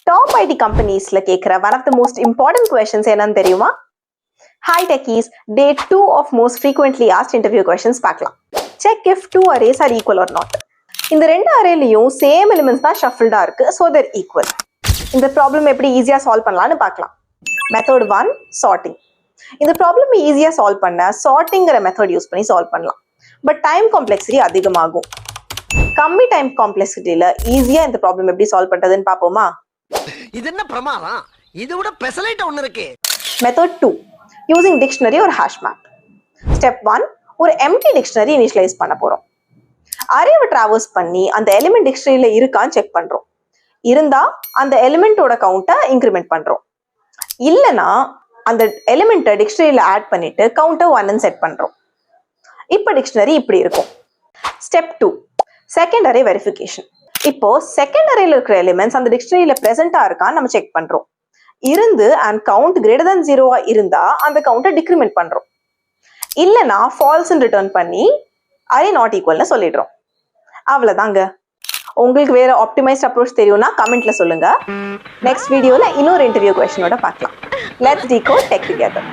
Top IT companiesல கேக்குற one of the most important questions என்னன்னு தெரியுமா? Hi techies, day 2 of most frequently asked interview questions பார்க்கலாம். Check if two arrays are equal or not. இந்த ரெண்டு அரேலையும் same elements தான் ஷஃபிள்டா இருக்கு, so they're equal. இந்த problem எப்படி ஈஸியா சால்வ் பண்ணலாம்னு பார்க்கலாம். Method 1, sorting. இந்த ப்ராப்ளம் ஈஸியா சால்வ் பண்ண சார்ட்டிங்கிற மெத்தட் யூஸ் பண்ணி சால்வ் பண்ணலாம். பட் டைம் காம்ப்ளெக்சிட்டி அதிகமாகும். கம்மி டைம் காம்ப்ளெக்சிட்டியில ஈஸியா இந்த ப்ராப்ளம் எப்படி சால்வ் பண்றதுன்னு பாப்போமா? இது என்ன பிரமாதம், இது விட பெசலைட் ஒன்னு இருக்கு. மெத்தட் 2, யூசிங் டிக்ஷனரி ஒரு ஹாஷ் மேப். ஸ்டெப் 1, ஒரு எம்டி டிக்ஷனரி இனிஷியலைஸ் பண்ண போறோம். அரேவை டிராவர்ஸ் பண்ணி அந்த எலிமெண்ட் டிக்ஷனரியில இருக்கான்னு செக் பண்றோம். இருந்தா அந்த எலிமெண்டோட கவுண்ட்டை இன்க்ரிமெண்ட் பண்றோம். இல்லனா அந்த எலிமெண்ட்டை டிக்ஷனரியில ஆட் பண்ணிட்டு கவுண்டர் 1ன்னு செட் பண்றோம். இப்போ டிக்ஷனரி இப்படி இருக்கும். Step 2, second array verification. இப்போ செகண்ட் அரேல இருக்கிற எலிமெண்ட்ஸ் அந்த டிக்ஷனரியில பிரசன்டா இருக்கான்னு நம்ம செக் பண்றோம். இருந்து அண்ட் கவுண்ட் கிரேட்டர் than 0 இருந்தா அந்த கவுண்டை டிக்ரிமெண்ட் பண்றோம். இல்லனா ஃபால்ஸ்ன்னு ரிட்டர்ன் பண்ணி அரே நாட் ஈக்குவல்னு சொல்லிடுறோம். அவ்வளவுதாங்க. உங்களுக்கு வேற ஆப்டிமைஸ்ட் அப்ரோச் தெரியும்னா கமெண்ட்ல சொல்லுங்க. நெக்ஸ்ட் வீடியோல இன்னொரு இன்டர்வியூ கொஸ்டினோட பார்க்கலாம். Let's decode tech together.